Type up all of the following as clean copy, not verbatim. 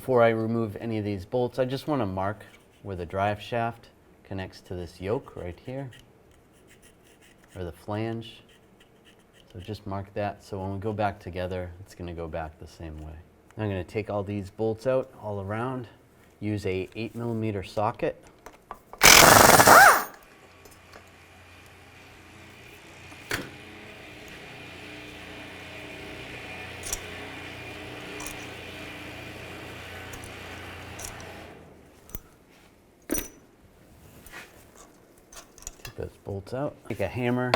Before I remove any of these bolts, I just want to mark where the drive shaft connects to this yoke right here, or the flange. So just mark that, so when we go back together, it's going to go back the same way. I'm going to take all these bolts out all around, use a 8mm socket. Take those bolts out. Take a hammer,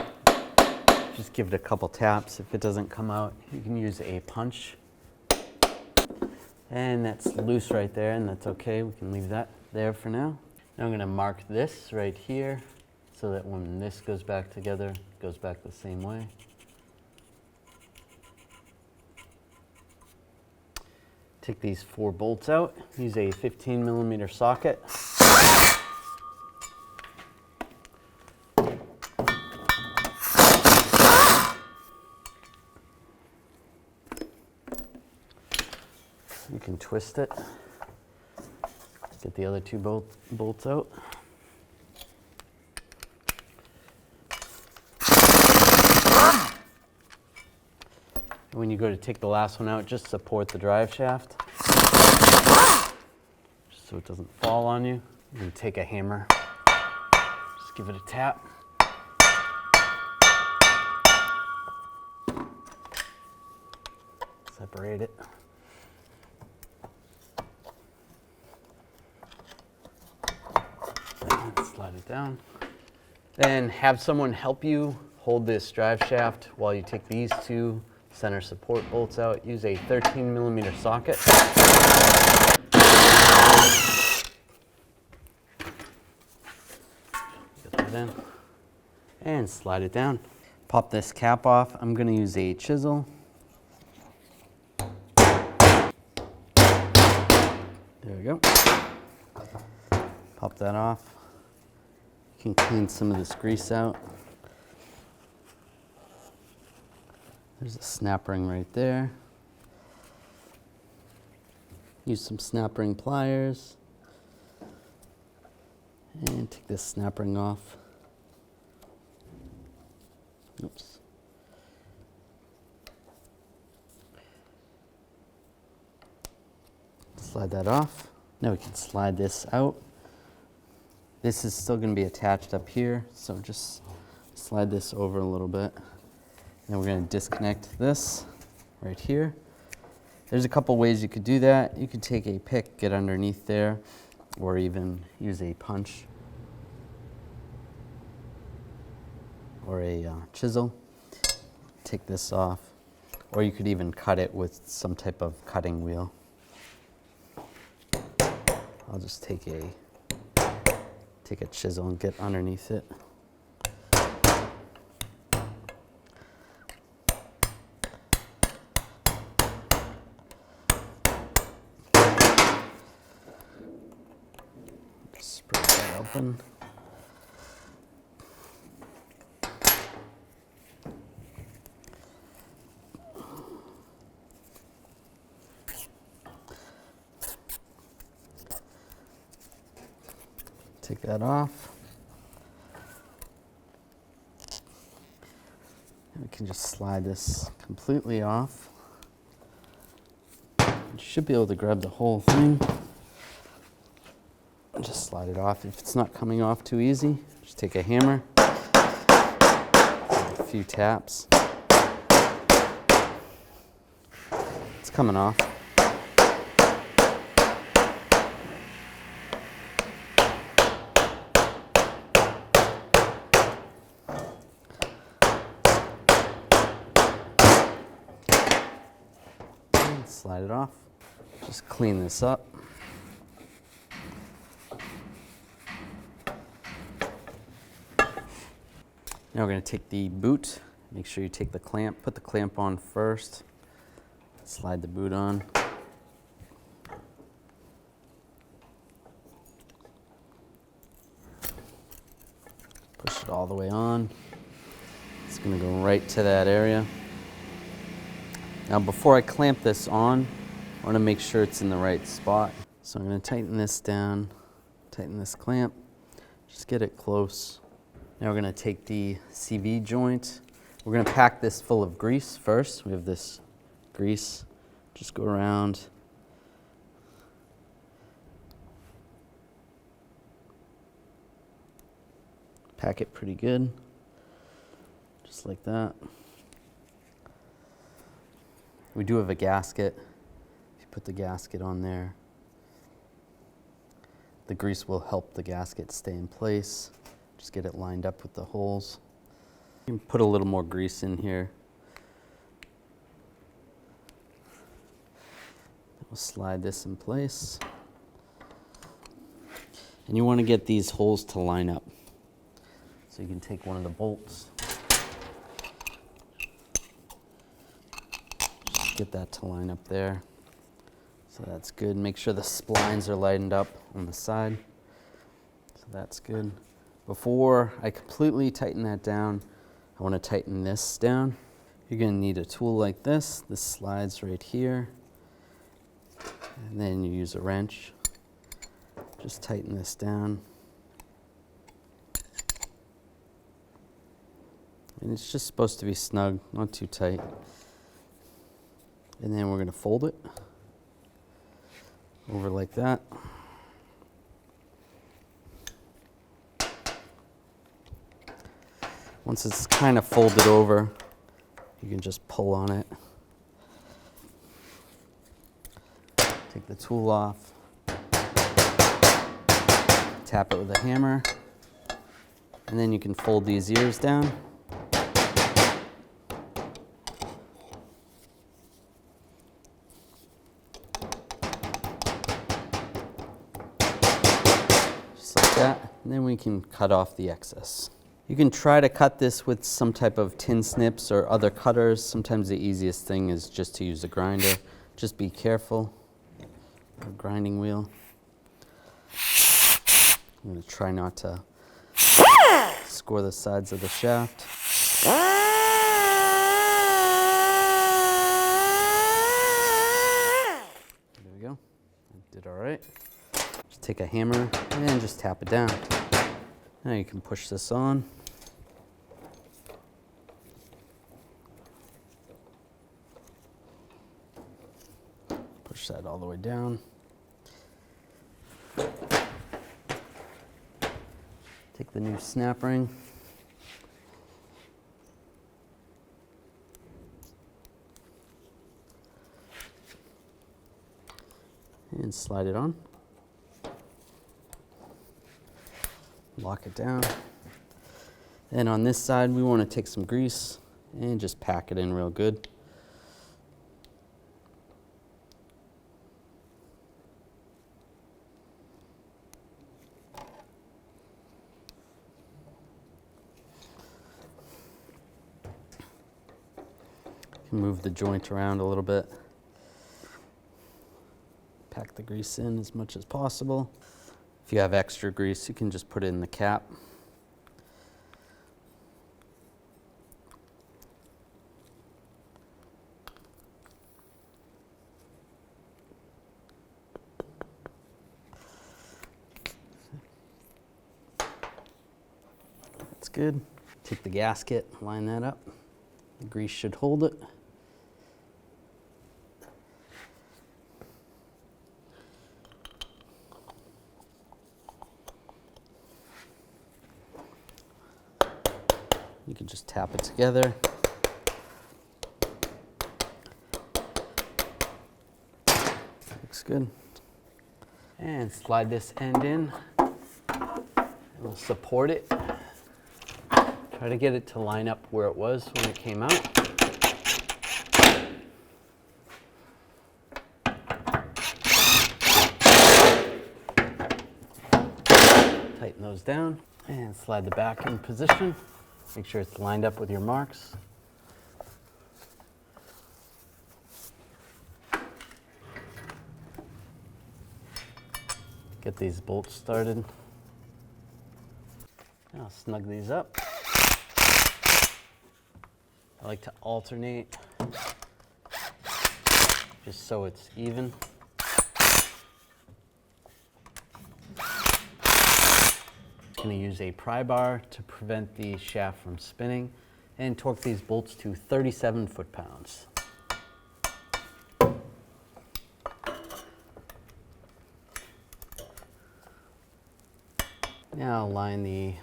just give it a couple taps. If it doesn't come out, you can use a punch. And that's loose right there, and that's okay. We can leave that there for now. Now I'm going to mark this right here so that when this goes back together, it goes back the same way. Take these 4 bolts out, use a 15mm socket. You can twist it, get the other 2 bolts out. When you go to take the last one out, just support the drive shaft, just so it doesn't fall on you. You can take a hammer, just give it a tap. Separate it. Slide it down. Then have someone help you hold this drive shaft while you take these 2 center support bolts out. Use a 13mm socket. Get that in. And slide it down. Pop this cap off. I'm going to use a chisel. There we go. Pop that off. You can clean some of this grease out. There's a snap ring right there. Use some snap ring pliers. And take this snap ring off. Oops. Slide that off. Now we can slide this out. This is still going to be attached up here, so just slide this over a little bit. Then we're going to disconnect this right here. There's a couple ways you could do that. You could take a pick, get underneath there, or even use a punch or a chisel. Take this off, or you could even cut it with some type of cutting wheel. I'll just take a chisel and get underneath it. Just spread that open. Take that off. And we can just slide this completely off. You should be able to grab the whole thing. And just slide it off. If it's not coming off too easy, just take a hammer, a few taps. It's coming off. Slide it off. Just clean this up. Now we're going to take the boot. Make sure you take the clamp, put the clamp on first. Slide the boot on. Push it all the way on. It's going to go right to that area. Now before I clamp this on, I want to make sure it's in the right spot. So I'm going to tighten this down, tighten this clamp, just get it close. Now we're going to take the CV joint. We're going to pack this full of grease first. We have this grease. Just go around. Pack it pretty good, just like that. We do have a gasket. If you put the gasket on there, the grease will help the gasket stay in place. Just get it lined up with the holes. You can put a little more grease in here. We'll slide this in place. And you want to get these holes to line up. So you can take one of the bolts, just get that to line up there. So that's good. Make sure the splines are lined up on the side. So that's good. Before I completely tighten that down, I want to tighten this down. You're going to need a tool like this. This slides right here. And then you use a wrench. Just tighten this down. And it's just supposed to be snug, not too tight. And then we're going to fold it over like that. Once it's kind of folded over, you can just pull on it. Take the tool off. Tap it with a hammer. And then you can fold these ears down. That, and then we can cut off the excess. You can try to cut this with some type of tin snips or other cutters. Sometimes the easiest thing is just to use a grinder. Just be careful. A grinding wheel. I'm going to try not to score the sides of the shaft. There we go. I did all right. Just take a hammer and just tap it down. Now you can push this on. Push that all the way down. Take the new snap ring. And slide it on. Lock it down. And on this side, we want to take some grease and just pack it in real good. You can move the joint around a little bit. Pack the grease in as much as possible. If you have extra grease, you can just put it in the cap. That's good. Take the gasket, line that up. The grease should hold it. You can just tap it together. Looks good. And slide this end in. We'll support it. Try to get it to line up where it was when it came out. Tighten those down and slide the back in position. Make sure it's lined up with your marks. Get these bolts started. I'll snug these up. I like to alternate just so it's even. I'm going to use a pry bar to prevent the shaft from spinning and torque these bolts to 37 foot-pounds. Now line the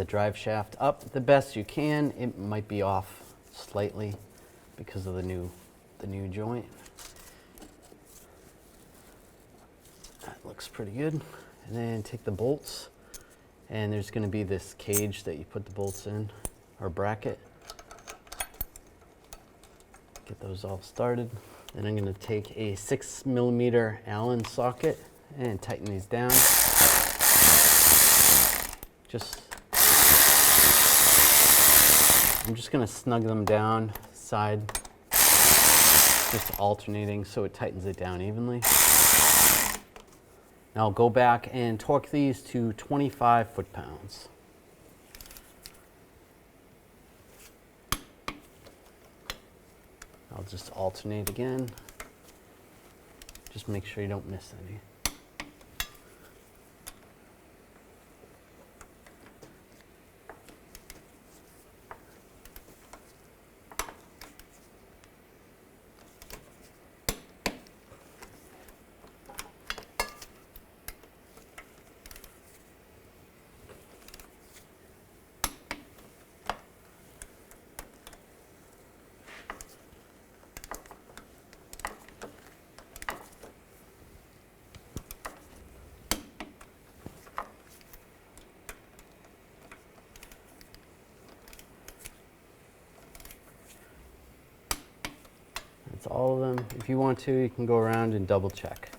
drive shaft up the best you can. It might be off slightly because of the new joint. That looks pretty good. And then take the bolts, and there's going to be this cage that you put the bolts in, or bracket. Get those all started. Then I'm going to take a 6mm Allen socket and tighten these down. I'm just going to snug them down side, just alternating so it tightens it down evenly. Now I'll go back and torque these to 25 foot-pounds. I'll just alternate again. Just make sure you don't miss any. That's all of them. If you want to, you can go around and double check.